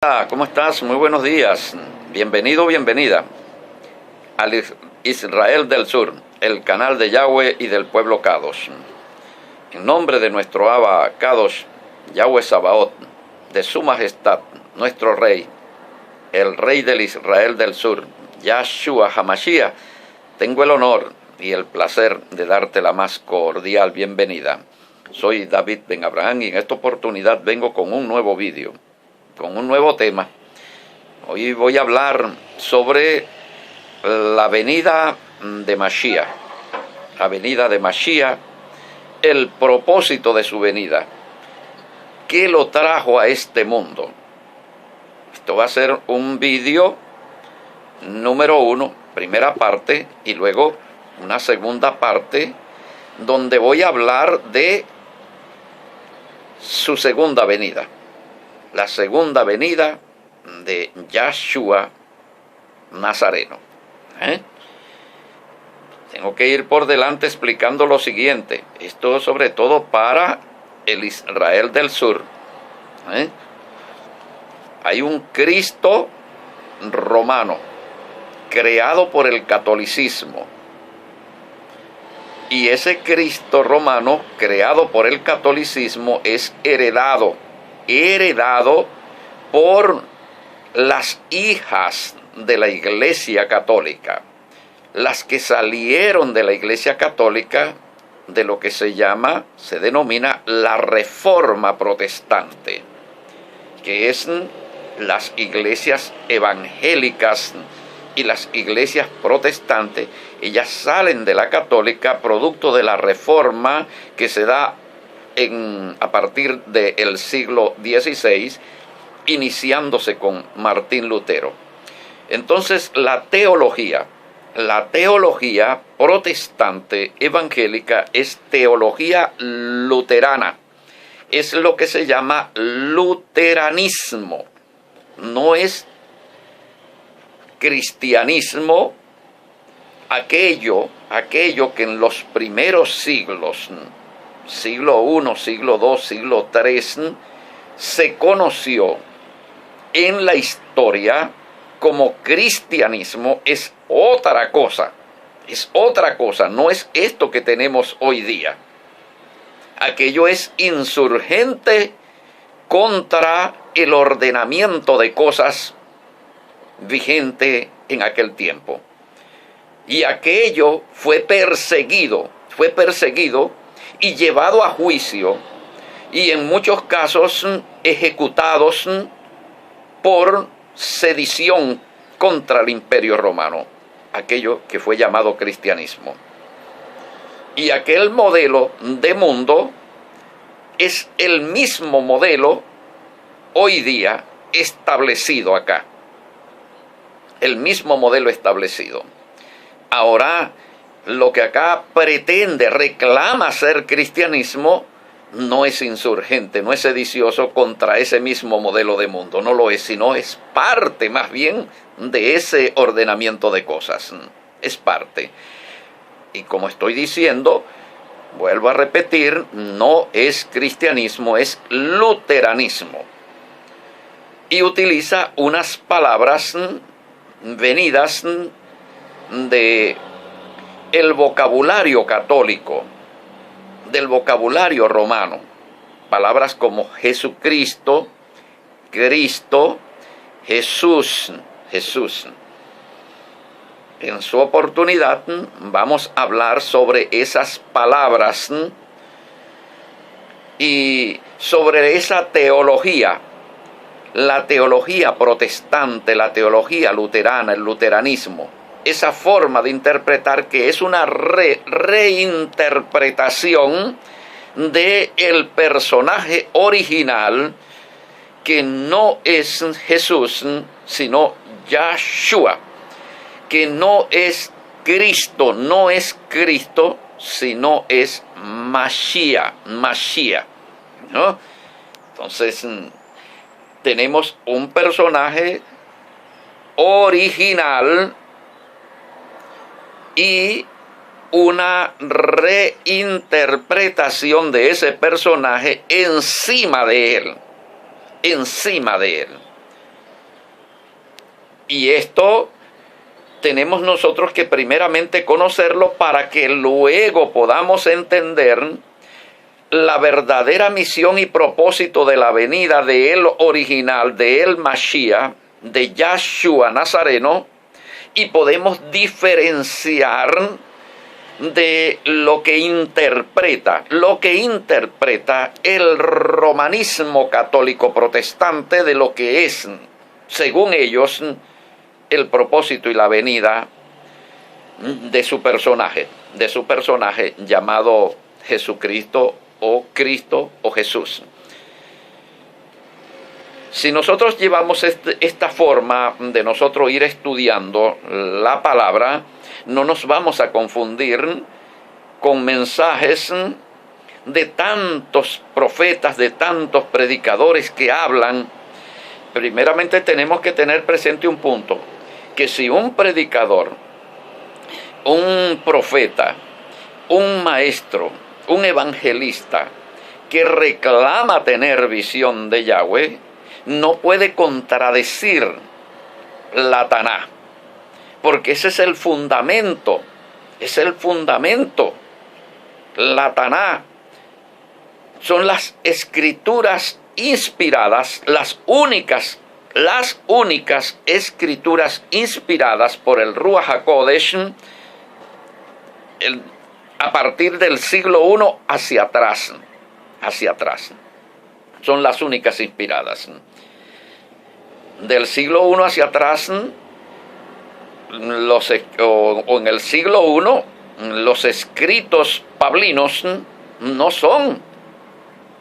Hola, ¿cómo estás? Muy buenos días. Bienvenido, bienvenida al Israel del Sur, el canal de Yahweh y del pueblo Kadosh. En nombre de nuestro Abba Kadosh, Yahweh Sabaoth, de su majestad, nuestro rey, el rey del Israel del Sur, Yahshua HaMashiach, tengo el honor y el placer de darte la más cordial bienvenida. Soy David Ben Abraham y en esta oportunidad vengo con un nuevo vídeo, con un nuevo tema. Hoy voy a hablar sobre la venida de Mashiach. La venida de Mashiach, el propósito de su venida. ¿Qué lo trajo a este mundo? Esto va a ser un vídeo número 1, primera parte, y luego una segunda parte, donde voy a hablar de su segunda venida. La segunda venida de Yahshua Nazareno. Tengo que ir por delante explicando lo siguiente. Esto sobre todo para el Israel del Sur. Hay un Cristo romano creado por el catolicismo. Y ese Cristo romano creado por el catolicismo es heredado por las hijas de la Iglesia Católica, las que salieron de la Iglesia Católica de lo que se denomina la Reforma Protestante, que es las iglesias evangélicas y las iglesias protestantes. Ellas salen de la católica producto de la Reforma que se da a partir del siglo XVI, iniciándose con Martín Lutero. Entonces la teología protestante evangélica es teología luterana, es lo que se llama luteranismo, no es cristianismo, aquello que en los primeros siglos, siglo I, siglo II, siglo III, se conoció en la historia como cristianismo, es otra cosa, no es esto que tenemos hoy día. Aquello es insurgente contra el ordenamiento de cosas vigente en aquel tiempo. Y aquello fue perseguido y llevado a juicio, y en muchos casos ejecutados por sedición contra el Imperio Romano, aquello que fue llamado cristianismo. Y aquel modelo de mundo es el mismo modelo hoy día establecido acá. El mismo modelo establecido. Ahora, lo que acá reclama ser cristianismo, no es insurgente, no es sedicioso contra ese mismo modelo de mundo, no lo es, sino es parte más bien de ese ordenamiento de cosas, es parte. Y como estoy diciendo, vuelvo a repetir, no es cristianismo, es luteranismo. Y utiliza unas palabras venidas de el vocabulario católico, del vocabulario romano, palabras como Jesucristo, Cristo, Jesús. En su oportunidad vamos a hablar sobre esas palabras y sobre esa teología, la teología protestante, la teología luterana, el luteranismo. Esa forma de interpretar que es una reinterpretación del personaje original, que no es Jesús, sino Yahshua, que no es Cristo, sino es Mashiach, ¿no? Entonces, tenemos un personaje original y una reinterpretación de ese personaje encima de él. Y esto tenemos nosotros que primeramente conocerlo para que luego podamos entender la verdadera misión y propósito de la venida de el original, de el Mashiach, de Yahshua Nazareno, y podemos diferenciar de lo que interpreta el romanismo católico protestante de lo que es, según ellos, el propósito y la venida de su personaje llamado Jesucristo o Cristo o Jesús. Si nosotros llevamos esta forma de nosotros ir estudiando la palabra, no nos vamos a confundir con mensajes de tantos profetas, de tantos predicadores que hablan. Primeramente tenemos que tener presente un punto, que si un predicador, un profeta, un maestro, un evangelista que reclama tener visión de Yahweh, no puede contradecir la Taná, porque ese es el fundamento, la Taná son las escrituras inspiradas, las únicas escrituras inspiradas por el Ruach HaKodesh a partir del siglo I hacia atrás. Son las únicas inspiradas. Del siglo I hacia atrás, en el siglo I, los escritos pablinos no son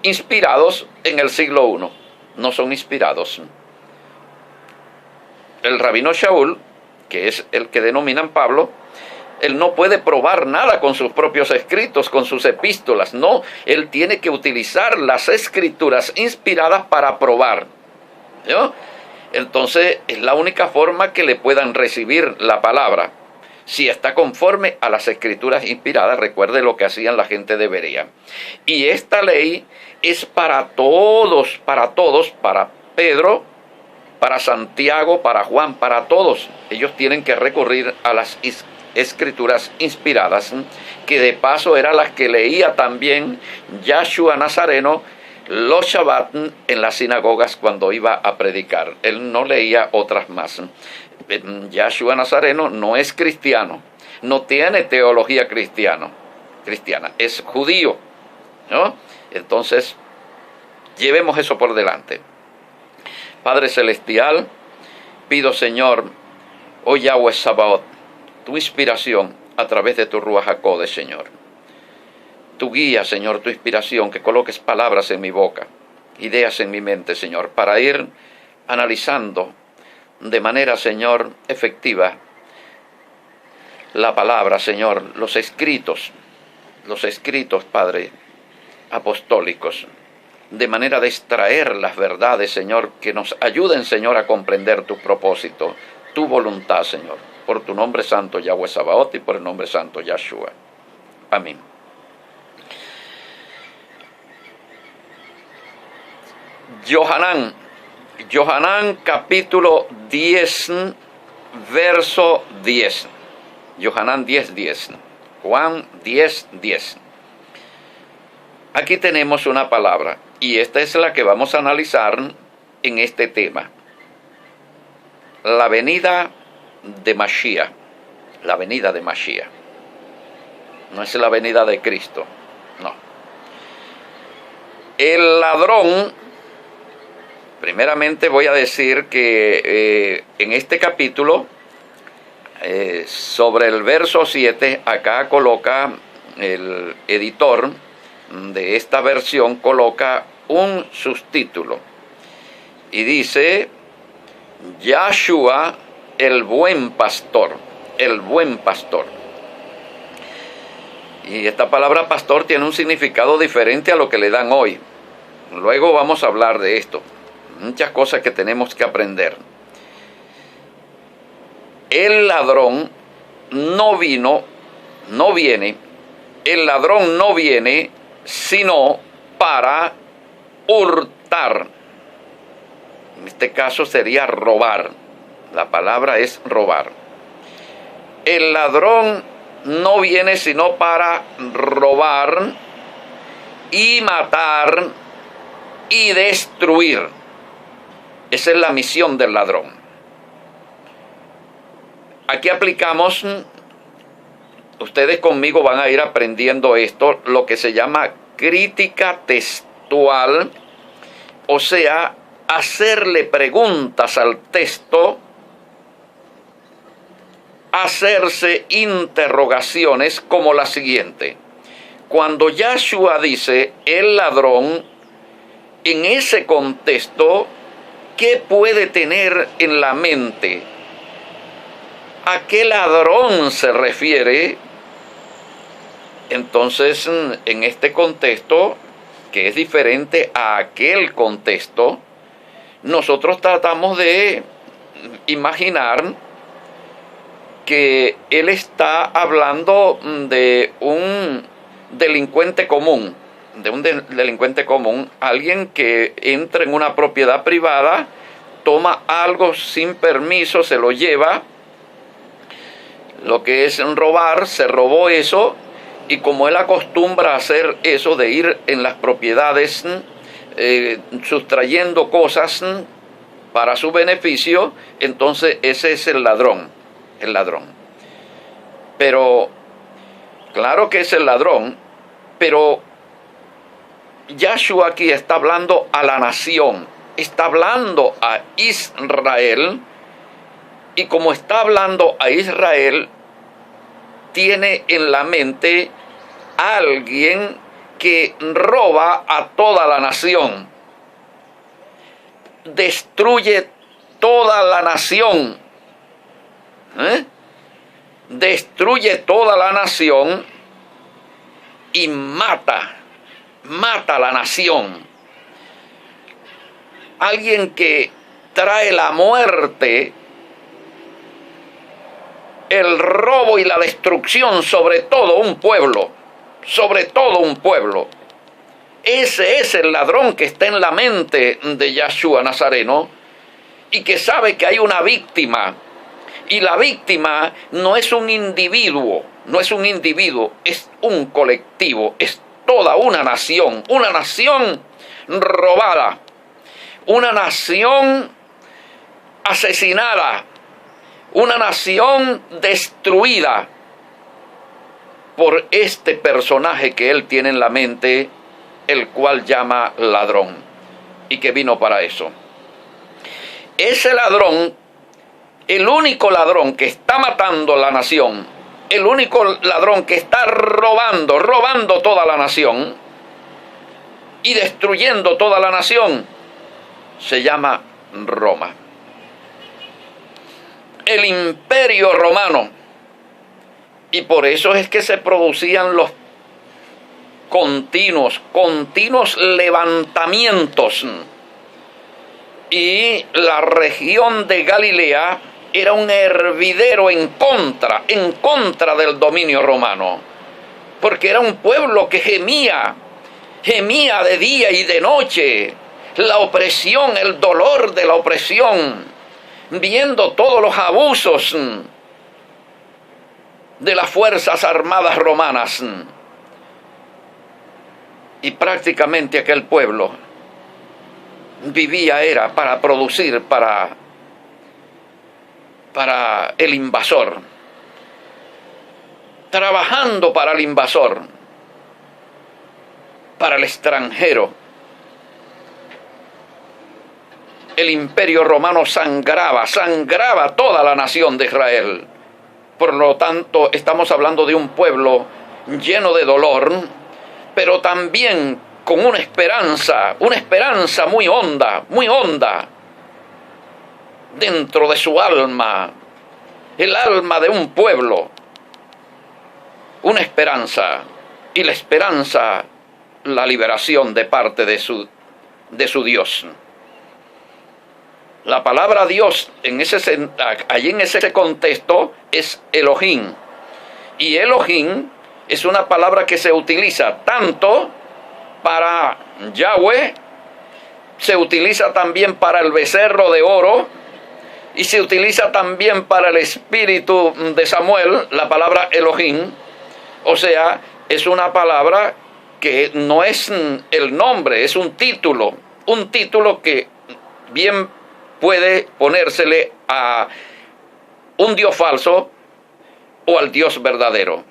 inspirados en el siglo I, no son inspirados. El rabino Shaul, que es el que denominan Pablo, él no puede probar nada con sus propios escritos, con sus epístolas, no, él tiene que utilizar las escrituras inspiradas para probar, ¿no? Entonces es la única forma que le puedan recibir la palabra, si está conforme a las escrituras inspiradas. Recuerde lo que hacían la gente de Berea. Y esta ley es para todos, para Pedro, para Santiago, para Juan, para todos. Ellos tienen que recurrir a las escrituras inspiradas, que de paso eran las que leía también Yahshua Nazareno los Shabbat en las sinagogas cuando iba a predicar. Él no leía otras más. Yahshua Nazareno no es cristiano, no tiene teología cristiana, es judío, ¿no? Entonces, llevemos eso por delante. Padre Celestial, pido, Señor, oh Yahweh Sabaoth, tu inspiración a través de tu Ruach HaKodesh, Señor. Tu guía, Señor, tu inspiración, que coloques palabras en mi boca, ideas en mi mente, Señor, para ir analizando de manera, Señor, efectiva la palabra, Señor, los escritos, Padre, apostólicos, de manera de extraer las verdades, Señor, que nos ayuden, Señor, a comprender tu propósito, tu voluntad, Señor, por tu nombre santo, Yahweh Sabaoth, y por el nombre santo, Yahshua. Amén. Yohanan capítulo 10, verso 10. Yohanan 10:10. Juan 10:10. Aquí tenemos una palabra, y esta es la que vamos a analizar en este tema. La venida de Mashiach. La venida de Mashiach. No es la venida de Cristo, no. El ladrón, primeramente voy a decir que en este capítulo, sobre el verso 7, acá coloca el editor de esta versión, coloca un subtítulo y dice: Yahshua, el buen pastor, el buen pastor. Y esta palabra pastor tiene un significado diferente a lo que le dan hoy. Luego vamos a hablar de esto. Muchas cosas que tenemos que aprender. El ladrón no viene, sino para hurtar. En este caso sería robar, La palabra es robar. El ladrón no viene sino para robar y matar y destruir. Esa es la misión del ladrón. Aquí aplicamos, ustedes conmigo van a ir aprendiendo esto, lo que se llama crítica textual, o sea, hacerle preguntas al texto, hacerse interrogaciones como la siguiente. Cuando Yahshua dice el ladrón, en ese contexto, ¿qué puede tener en la mente? ¿A qué ladrón se refiere? Entonces, en este contexto, que es diferente a aquel contexto, nosotros tratamos de imaginar que él está hablando de un delincuente común, alguien que entra en una propiedad privada, toma algo sin permiso, se lo lleva, lo que es robar, se robó eso, y como él acostumbra a hacer eso de ir en las propiedades sustrayendo cosas para su beneficio, entonces ese es el ladrón. Pero, claro que es el ladrón, pero Yahshua aquí está hablando a la nación, está hablando a Israel, y como está hablando a Israel, tiene en la mente a alguien que roba a toda la nación, destruye toda la nación, destruye toda la nación y mata a la nación. Alguien que trae la muerte, el robo y la destrucción sobre todo un pueblo, Ese es el ladrón que está en la mente de Yahshua Nazareno y que sabe que hay una víctima. Y la víctima no es un individuo, es un colectivo, es toda una nación robada, una nación asesinada, una nación destruida por este personaje que él tiene en la mente, el cual llama ladrón, y que vino para eso. Ese ladrón, el único ladrón que está matando la nación, el único ladrón que está robando toda la nación y destruyendo toda la nación, se llama Roma. El Imperio Romano. Y por eso es que se producían los continuos levantamientos. Y la región de Galilea era un hervidero en contra del dominio romano, porque era un pueblo que gemía de día y de noche, la opresión, el dolor de la opresión, viendo todos los abusos de las fuerzas armadas romanas. Y prácticamente aquel pueblo vivía era para producir para el invasor, trabajando para el invasor, para el extranjero. El Imperio Romano sangraba toda la nación de Israel. Por lo tanto, estamos hablando de un pueblo lleno de dolor, pero también con una esperanza muy honda, dentro de su alma, el alma de un pueblo, una esperanza, y la esperanza, la liberación de parte de su Dios. La palabra Dios, allí en ese contexto, es Elohim. Y Elohim es una palabra que se utiliza tanto para Yahweh, se utiliza también para el becerro de oro, Y se utiliza también para el espíritu de Samuel la palabra Elohim. O sea, es una palabra que no es el nombre, es un título que bien puede ponérsele a un Dios falso o al Dios verdadero.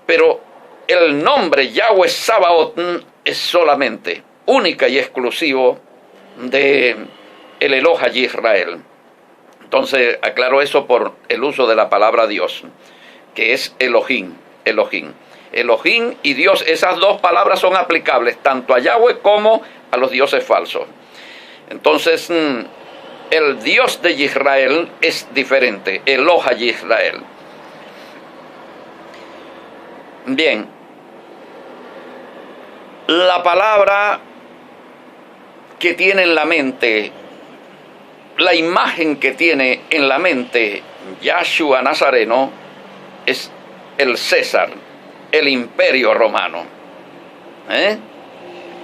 Pero el nombre Yahweh Sabaoth es solamente, única y exclusivo de el Eloha Yisrael. Entonces aclaro eso por el uso de la palabra Dios, que es Elohim. Elohim y Dios, esas dos palabras son aplicables tanto a Yahweh como a los dioses falsos. Entonces, el Dios de Israel es diferente, Eloha Yisrael. Bien, la palabra que tiene en la mente, la imagen que tiene en la mente Yahshua Nazareno es el César, el imperio romano.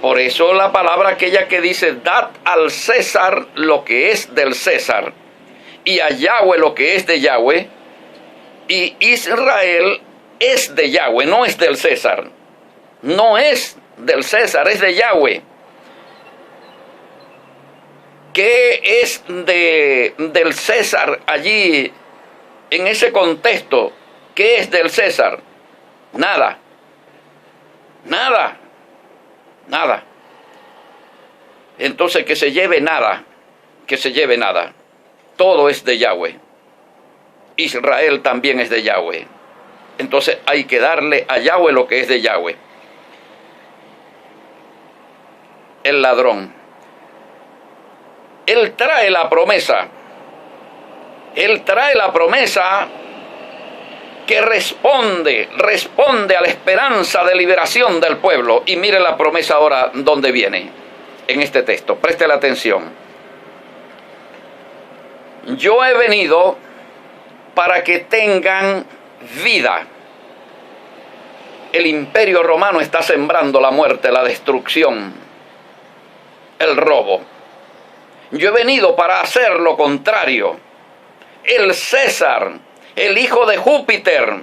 Por eso la palabra aquella que dice, dad al César lo que es del César, y a Yahweh lo que es de Yahweh, y Israel es de Yahweh, no es del César. No es del César, es de Yahweh. ¿Qué es del César allí, en ese contexto? ¿Qué es del César? Nada. Entonces que se lleve nada. Todo es de Yahweh. Israel también es de Yahweh. Entonces hay que darle a Yahweh lo que es de Yahweh. El ladrón. Él trae la promesa. Que responde a la esperanza de liberación del pueblo. Y mire la promesa ahora donde viene, en este texto. Preste la atención. Yo he venido para que tengan vida. El imperio romano está sembrando la muerte, la destrucción, el robo. Yo he venido para hacer lo contrario. El César, el hijo de Júpiter,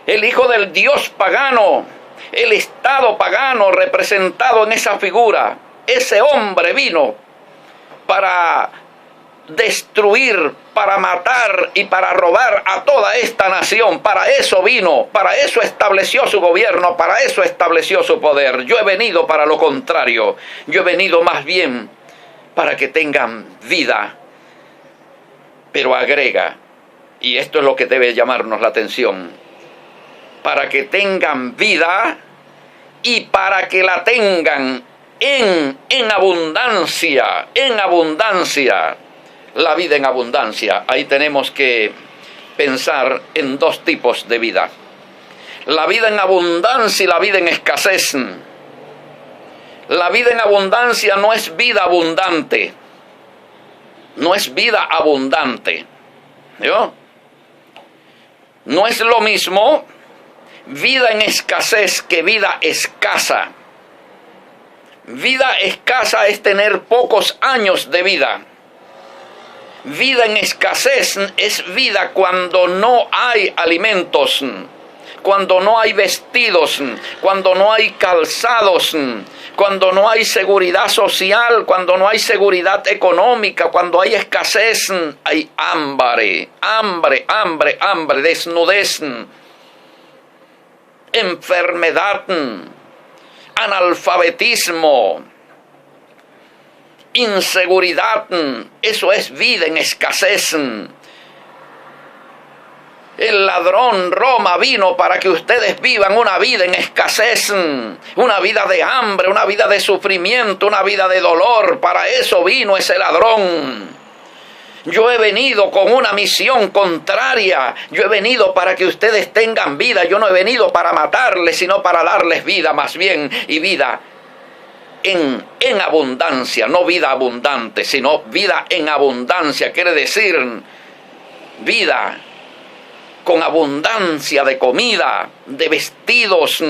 el hijo del dios pagano, el estado pagano representado en esa figura, ese hombre vino para destruir, para matar y para robar a toda esta nación. Para eso vino, para eso estableció su gobierno, para eso estableció su poder. Yo he venido para lo contrario. Yo he venido más bien para que tengan vida. Pero agrega, y esto es lo que debe llamarnos la atención, para que tengan vida y para que la tengan en abundancia, la vida en abundancia. Ahí tenemos que pensar en dos tipos de vida: la vida en abundancia y la vida en escasez. La vida en abundancia no es vida abundante. No es vida abundante. ¿Yo? No es lo mismo vida en escasez que vida escasa. Vida escasa es tener pocos años de vida. Vida en escasez es vida cuando no hay alimentos, cuando no hay vestidos, cuando no hay calzados, cuando no hay seguridad social, cuando no hay seguridad económica, cuando hay escasez, hay hambre, desnudez, enfermedad, analfabetismo, inseguridad. Eso es vida en escasez. El ladrón Roma vino para que ustedes vivan una vida en escasez, una vida de hambre, una vida de sufrimiento, una vida de dolor. Para eso vino ese ladrón. Yo he venido con una misión contraria. Yo he venido para que ustedes tengan vida. Yo no he venido para matarles, sino para darles vida más bien, y vida en abundancia. No vida abundante, sino vida en abundancia. Quiere decir vida con abundancia de comida, de vestidos,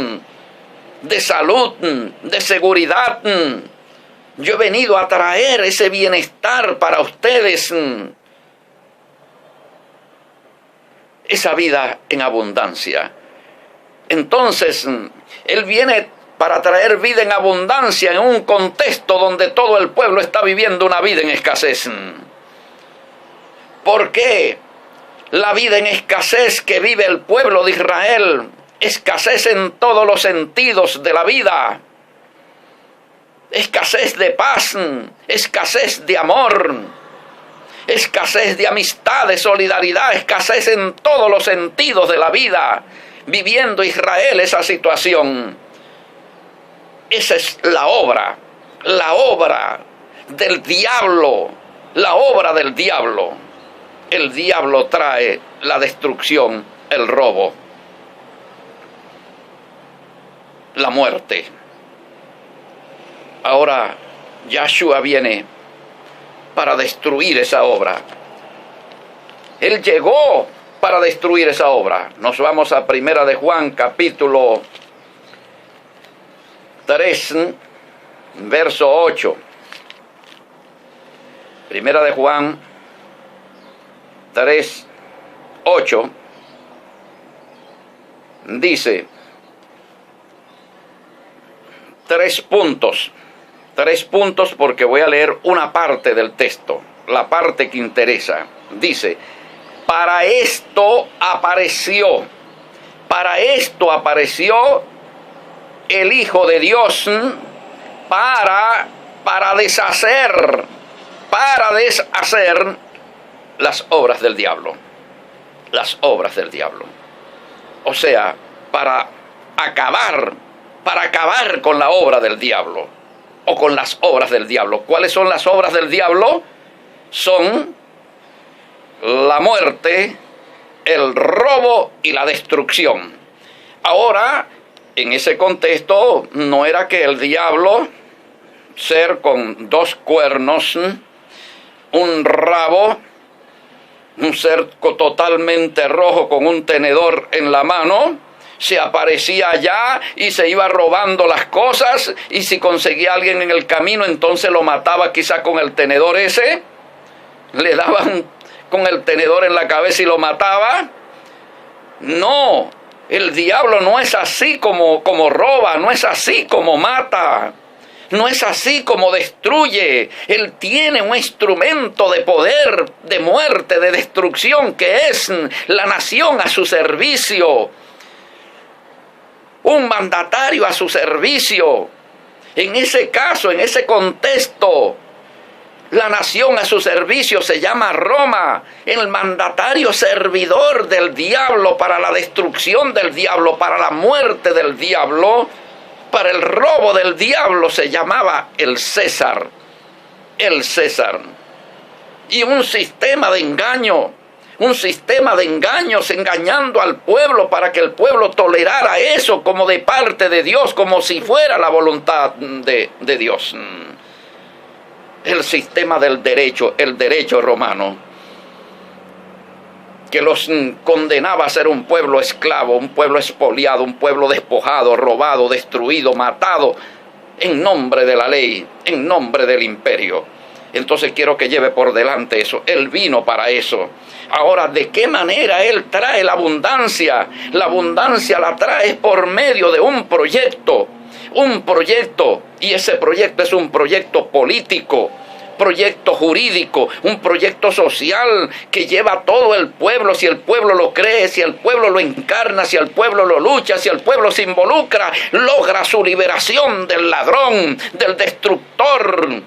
de salud, de seguridad. Yo he venido a traer ese bienestar para ustedes. esa vida en abundancia. Entonces, Él viene para traer vida en abundancia en un contexto donde todo el pueblo está viviendo una vida en escasez. ¿Por qué? La vida en escasez que vive el pueblo de Israel, escasez en todos los sentidos de la vida, escasez de paz, escasez de amor, escasez de amistad, de solidaridad, escasez en todos los sentidos de la vida, viviendo Israel esa situación. Esa es la obra del diablo, la obra del diablo. El diablo trae la destrucción, el robo, la muerte. Ahora Yahshua viene para destruir esa obra. Él llegó para destruir esa obra. Nos vamos a 1 de Juan, capítulo 3, verso 8. 1 de Juan 3, 8, dice, 3 puntos porque voy a leer una parte del texto, la parte que interesa. Dice, para esto apareció el Hijo de Dios para deshacer las obras del diablo. O sea, para acabar con la obra del diablo, o con las obras del diablo. ¿Cuáles son las obras del diablo? Son la muerte, el robo y la destrucción. Ahora, en ese contexto, no era que el diablo, ser con 2 cuernos, un rabo, un ser totalmente rojo con un tenedor en la mano, se aparecía allá y se iba robando las cosas, y si conseguía a alguien en el camino, entonces lo mataba quizá con el tenedor ese, le daban con el tenedor en la cabeza y lo mataba. No, el diablo no es así como roba, no es así como mata, no es así como destruye. Él tiene un instrumento de poder, de muerte, de destrucción, que es la nación a su servicio, un mandatario a su servicio. En ese caso, en ese contexto, la nación a su servicio se llama Roma, el mandatario servidor del diablo para la destrucción del diablo, para la muerte del diablo, para el robo del diablo se llamaba el César. Y un sistema de engaños, engañando al pueblo para que el pueblo tolerara eso como de parte de Dios, como si fuera la voluntad de Dios. El sistema del derecho, el derecho romano, que los condenaba a ser un pueblo esclavo, un pueblo expoliado, un pueblo despojado, robado, destruido, matado, en nombre de la ley, en nombre del imperio. Entonces quiero que lleve por delante eso. Él vino para eso. Ahora, ¿de qué manera Él trae la abundancia? La abundancia la trae por medio de un proyecto, y ese proyecto es un proyecto político, proyecto jurídico, un proyecto social que lleva a todo el pueblo. Si el pueblo lo cree, si el pueblo lo encarna, si el pueblo lo lucha, si el pueblo se involucra, logra su liberación del ladrón, del destructor.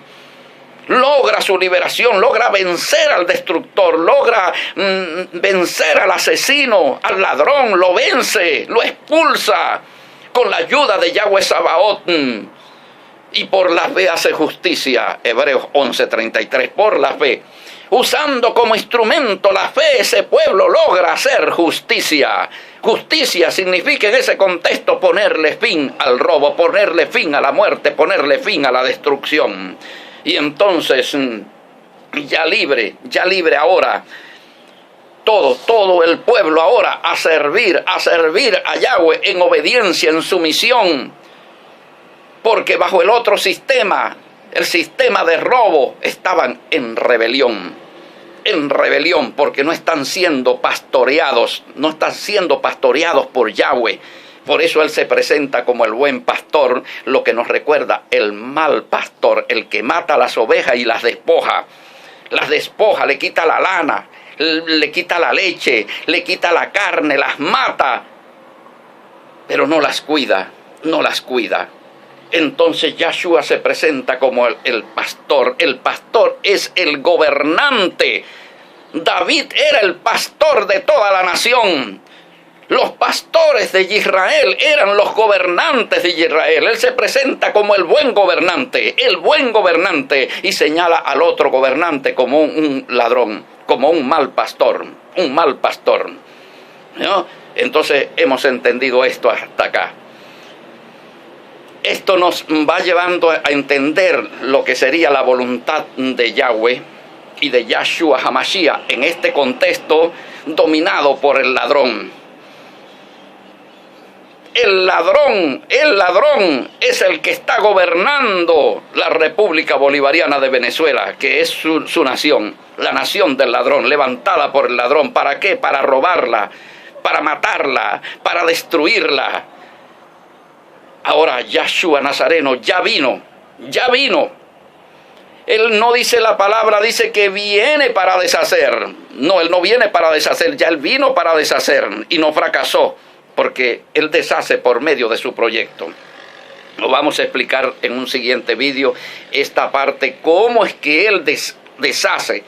Logra su liberación, logra vencer al destructor, logra vencer al asesino, al ladrón, lo vence, lo expulsa con la ayuda de Yahweh Sabaoth. Y por la fe hace justicia. Hebreos 11:33, por la fe. Usando como instrumento la fe, ese pueblo logra hacer justicia. Justicia significa en ese contexto ponerle fin al robo, ponerle fin a la muerte, ponerle fin a la destrucción. Y entonces, ya libre ahora, todo el pueblo ahora a servir a Yahweh en obediencia, en sumisión. Porque bajo el otro sistema, el sistema de robo, estaban en rebelión. en rebelión porque no están siendo pastoreados por Yahweh. Por eso Él se presenta como el buen pastor, lo que nos recuerda el mal pastor, el que mata las ovejas y las despoja. Las despoja, le quita la lana, le quita la leche, le quita la carne, las mata, pero no las cuida, no las cuida. Entonces Yahshua se presenta como el pastor. El pastor es el gobernante. David era el pastor de toda la nación. Los pastores de Israel eran los gobernantes de Israel. Él se presenta como el buen gobernante, y señala al otro gobernante como un ladrón, como un mal pastor, ¿no? Entonces hemos entendido esto hasta acá. Esto nos va llevando a entender lo que sería la voluntad de Yahweh y de Yahshua HaMashiach en este contexto dominado por el ladrón. El ladrón es el que está gobernando la República Bolivariana de Venezuela, que es su nación, la nación del ladrón, levantada por el ladrón. ¿Para qué? Para robarla, para matarla, para destruirla. Ahora Yahshua Nazareno ya vino. Él no dice la palabra, dice que viene para deshacer. No, Él no viene para deshacer, ya Él vino para deshacer y no fracasó, porque Él deshace por medio de su proyecto. Lo vamos a explicar en un siguiente vídeo, esta parte, cómo es que Él deshace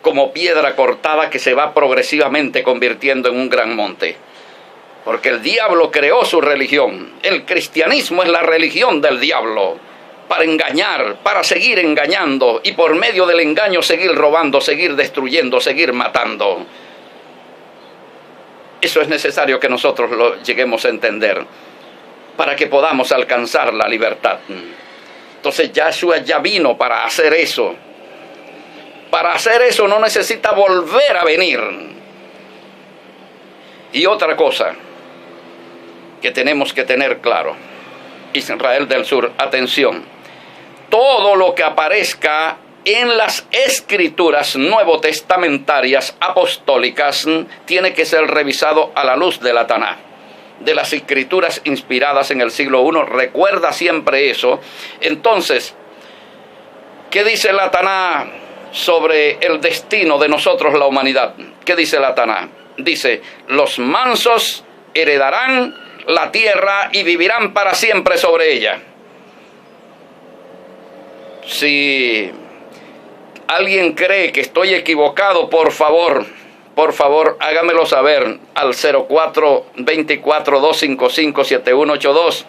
como piedra cortada que se va progresivamente convirtiendo en un gran monte. Porque el diablo creó su religión. El cristianismo es la religión del diablo, para engañar, para seguir engañando, y por medio del engaño seguir robando, seguir destruyendo, seguir matando. Eso es necesario que nosotros lo lleguemos a entender para que podamos alcanzar la libertad. Entonces Yahshua ya vino para hacer eso. Para hacer eso no necesita volver a venir. Y otra cosa que tenemos que tener claro, Israel del Sur, atención, todo lo que aparezca en las escrituras nuevotestamentarias apostólicas tiene que ser revisado a la luz de la Taná, de las escrituras inspiradas en el siglo I. Recuerda siempre eso. Entonces, ¿qué dice la Taná sobre el destino de nosotros, la humanidad? ¿Qué dice la Taná? Dice: los mansos heredarán la tierra y vivirán para siempre sobre ella. Si alguien cree que estoy equivocado, por favor, hágamelo saber al 04-24-255-7182.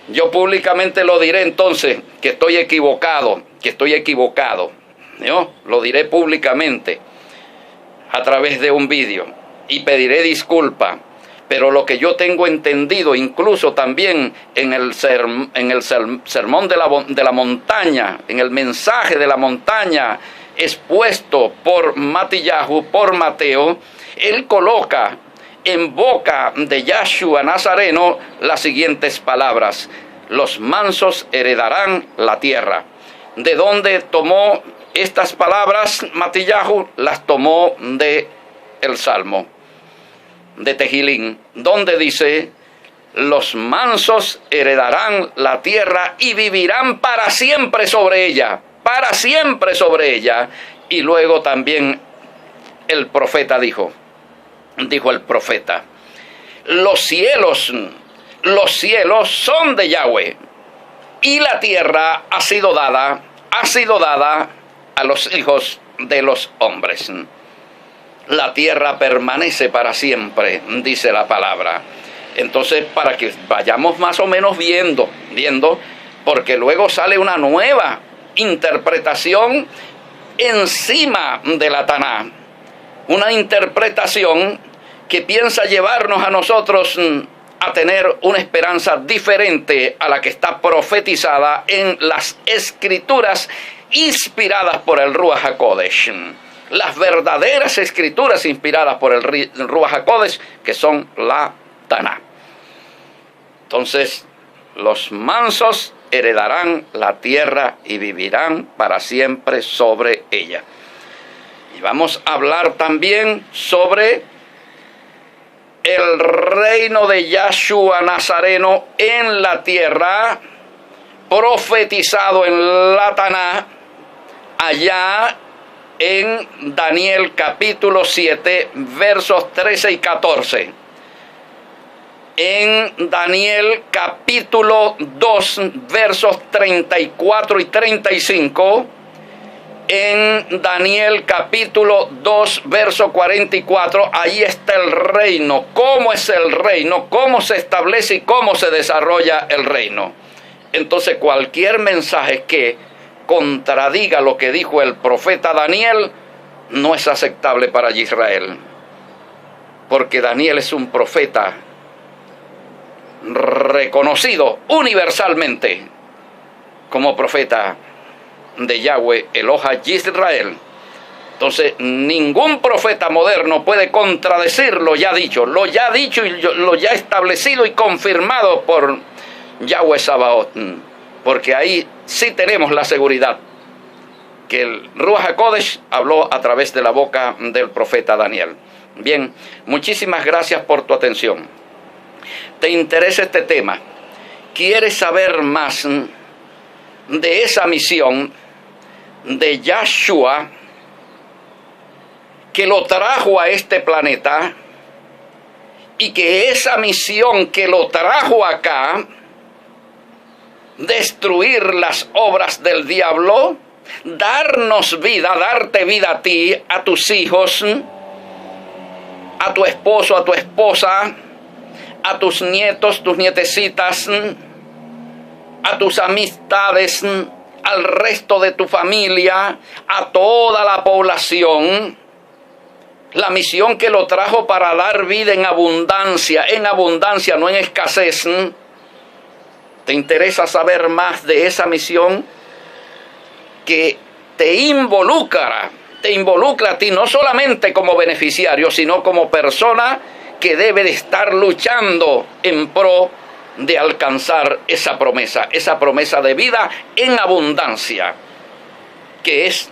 Yo públicamente lo diré entonces, que estoy equivocado. ¿No? Lo diré públicamente a través de un vídeo y pediré disculpa. Pero lo que yo tengo entendido, incluso también en el sermón de la montaña, en el mensaje de la montaña expuesto por Matillahu, por Mateo, él coloca en boca de Yahshua Nazareno las siguientes palabras: los mansos heredarán la tierra. ¿De dónde tomó estas palabras Matillahu? Las tomó de el Salmo de Tejilín, donde dice: los mansos heredarán la tierra y vivirán para siempre sobre ella, Y luego también el profeta dijo el profeta: los cielos son de Yahweh, y la tierra ha sido dada a los hijos de los hombres. La tierra permanece para siempre, dice la palabra. Entonces, para que vayamos más o menos viendo, porque luego sale una nueva interpretación encima de la Taná. Una interpretación que piensa llevarnos a nosotros a tener una esperanza diferente a la que está profetizada en las escrituras inspiradas por el Ruach HaKodesh. Las verdaderas escrituras inspiradas por el Ruach HaKodesh, que son la Taná. Entonces, los mansos heredarán la tierra y vivirán para siempre sobre ella. Y vamos a hablar también sobre el reino de Yahshua Nazareno en la tierra, profetizado en la Taná, allá en Daniel capítulo 7, versos 13 y 14. En Daniel capítulo 2, versos 34 y 35. En Daniel capítulo 2, verso 44, ahí está el reino. ¿Cómo es el reino? ¿Cómo se establece y cómo se desarrolla el reino? Entonces, cualquier mensaje que contradiga lo que dijo el profeta Daniel no es aceptable para Israel. Porque Daniel es un profeta reconocido universalmente como profeta de Yahweh Eloha Yisrael. Entonces ningún profeta moderno puede contradecir lo ya dicho y lo ya establecido y confirmado por Yahweh Sabaoth, porque ahí sí tenemos la seguridad que el Ruach HaKodesh habló a través de la boca del profeta Daniel. Bien, muchísimas gracias por tu atención. ¿Te interesa este tema? ¿Quieres saber más de esa misión de Yahshua que lo trajo a este planeta y que esa misión que lo trajo acá, destruir las obras del diablo, darnos vida, darte vida a ti, a tus hijos, a tu esposo, a tu esposa, a tus nietos, tus nietecitas, a tus amistades, al resto de tu familia, a toda la población? La misión que lo trajo para dar vida en abundancia, no en escasez. ¿Te interesa saber más de esa misión que te involucra a ti, no solamente como beneficiario, sino como persona que debe de estar luchando en pro de alcanzar esa promesa de vida en abundancia, que es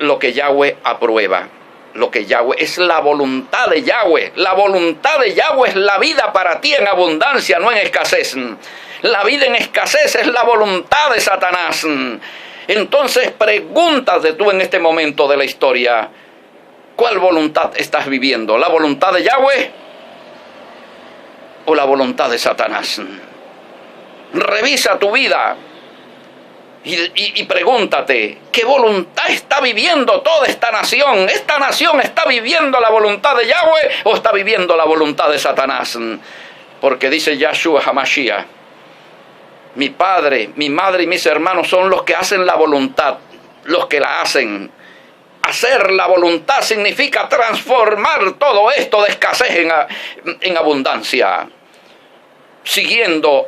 lo que Yahweh aprueba, lo que Yahweh es la voluntad de Yahweh. La voluntad de Yahweh es la vida para ti en abundancia, no en escasez. La vida en escasez es la voluntad de Satanás. Entonces pregúntate tú en este momento de la historia, ¿cuál voluntad estás viviendo? ¿La voluntad de Yahweh o la voluntad de Satanás? Revisa tu vida y pregúntate, ¿qué voluntad está viviendo toda esta nación? ¿Esta nación está viviendo la voluntad de Yahweh o está viviendo la voluntad de Satanás? Porque dice Yahshua HaMashiach, mi padre, mi madre y mis hermanos son los que hacen la voluntad, los que la hacen. Hacer la voluntad significa transformar todo esto de escasez en abundancia, siguiendo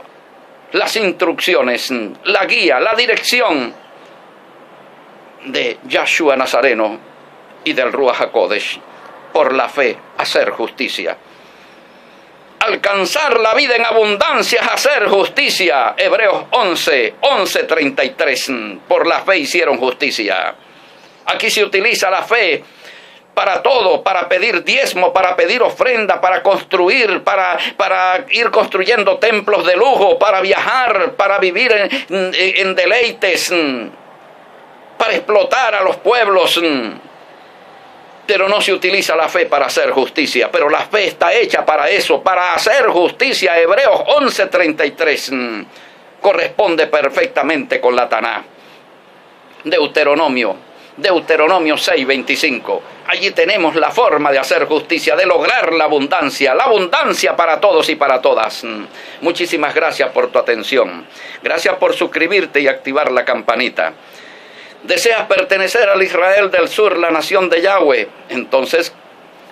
las instrucciones, la guía, la dirección de Yahshua Nazareno y del Ruach HaKodesh. Por la fe, hacer justicia. Alcanzar la vida en abundancia es hacer justicia. Hebreos 11:33. Por la fe hicieron justicia. Aquí se utiliza la fe para todo, para pedir diezmo, para pedir ofrenda, para construir, para ir construyendo templos de lujo, para viajar, para vivir en deleites, para explotar a los pueblos. Pero no se utiliza la fe para hacer justicia, pero la fe está hecha para eso, para hacer justicia. Hebreos 11:33 corresponde perfectamente con la Taná. Deuteronomio 6:25. Allí tenemos la forma de hacer justicia, de lograr la abundancia para todos y para todas. Muchísimas gracias por tu atención. Gracias por suscribirte y activar la campanita. ¿Deseas pertenecer al Israel del Sur, la nación de Yahweh? Entonces,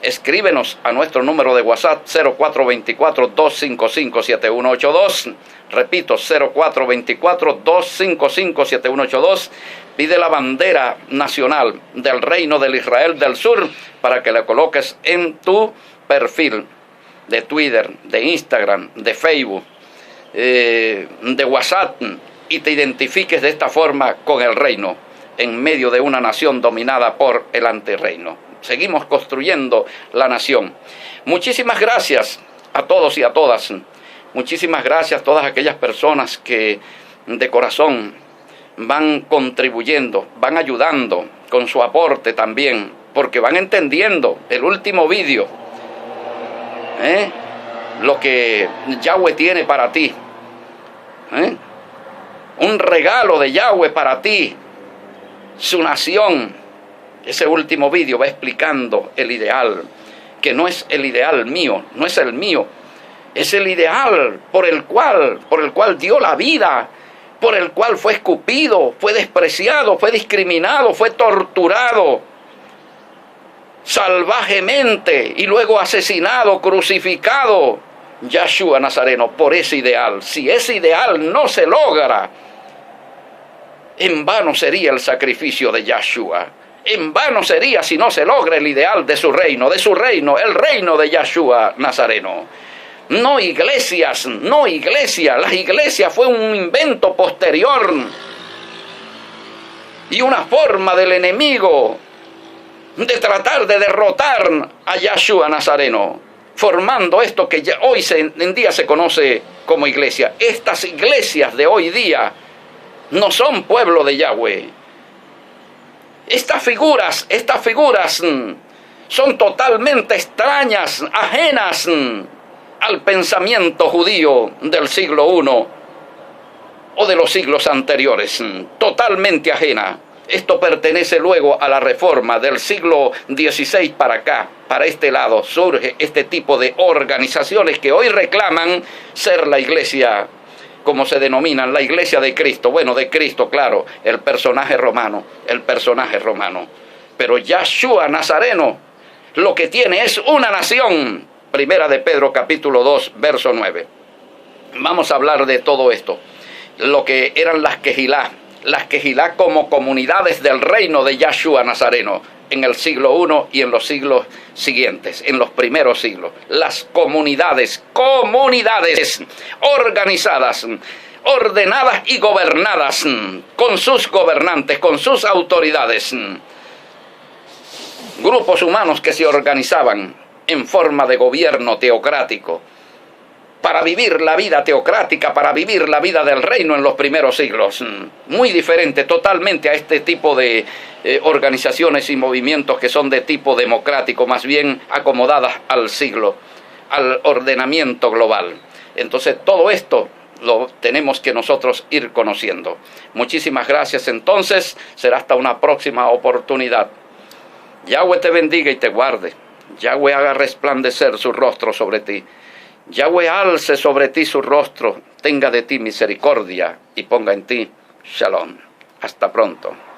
escríbenos a nuestro número de WhatsApp 0424-255-7182. Repito, 0424-255-7182. Pide la bandera nacional del Reino del Israel del Sur para que la coloques en tu perfil de Twitter, de Instagram, de Facebook, de WhatsApp, y te identifiques de esta forma con el reino, en medio de una nación dominada por el antirreino. Seguimos construyendo la nación. Muchísimas gracias a todos y a todas. Muchísimas gracias a todas aquellas personas que de corazón van contribuyendo, van ayudando con su aporte también, porque van entendiendo el último vídeo, lo que Yahweh tiene para ti. Un regalo de Yahweh para ti, su nación. Ese último vídeo va explicando el ideal, que no es el ideal mío, no es el mío, es el ideal por el cual dio la vida, por el cual fue escupido, fue despreciado, fue discriminado, fue torturado salvajemente y luego asesinado, crucificado, Yahshua Nazareno, por ese ideal. Si ese ideal no se logra, en vano sería el sacrificio de Yahshua. En vano sería si no se logra el ideal de su reino, el reino de Yahshua Nazareno. No iglesias, no iglesia. Las iglesias fue un invento posterior y una forma del enemigo de tratar de derrotar a Yahshua Nazareno, formando esto que ya hoy en día se conoce como iglesia. Estas iglesias de hoy día no son pueblo de Yahweh. Estas figuras son totalmente extrañas, ajenas al pensamiento judío del siglo I o de los siglos anteriores, totalmente ajena. Esto pertenece luego a la reforma del siglo XVI para acá, para este lado, surge este tipo de organizaciones que hoy reclaman ser la iglesia, como se denominan, la iglesia de Cristo. Bueno, de Cristo, claro, el personaje romano. Pero Yahshua Nazareno lo que tiene es una nación. Primera de Pedro, capítulo 2, verso 9. Vamos a hablar de todo esto. Lo que eran las Quejilá como comunidades del reino de Yahshua Nazareno en el siglo I y en los siglos siguientes, en los primeros siglos. Las comunidades organizadas, ordenadas y gobernadas, con sus gobernantes, con sus autoridades. Grupos humanos que se organizaban en forma de gobierno teocrático, para vivir la vida teocrática, para vivir la vida del reino en los primeros siglos. Muy diferente totalmente a este tipo de organizaciones y movimientos que son de tipo democrático, más bien acomodadas al siglo, al ordenamiento global. Entonces todo esto lo tenemos que nosotros ir conociendo. Muchísimas gracias entonces, será hasta una próxima oportunidad. Yahweh te bendiga y te guarde. Yahweh haga resplandecer su rostro sobre ti. Yahweh alce sobre ti su rostro, tenga de ti misericordia y ponga en ti Shalom. Hasta pronto.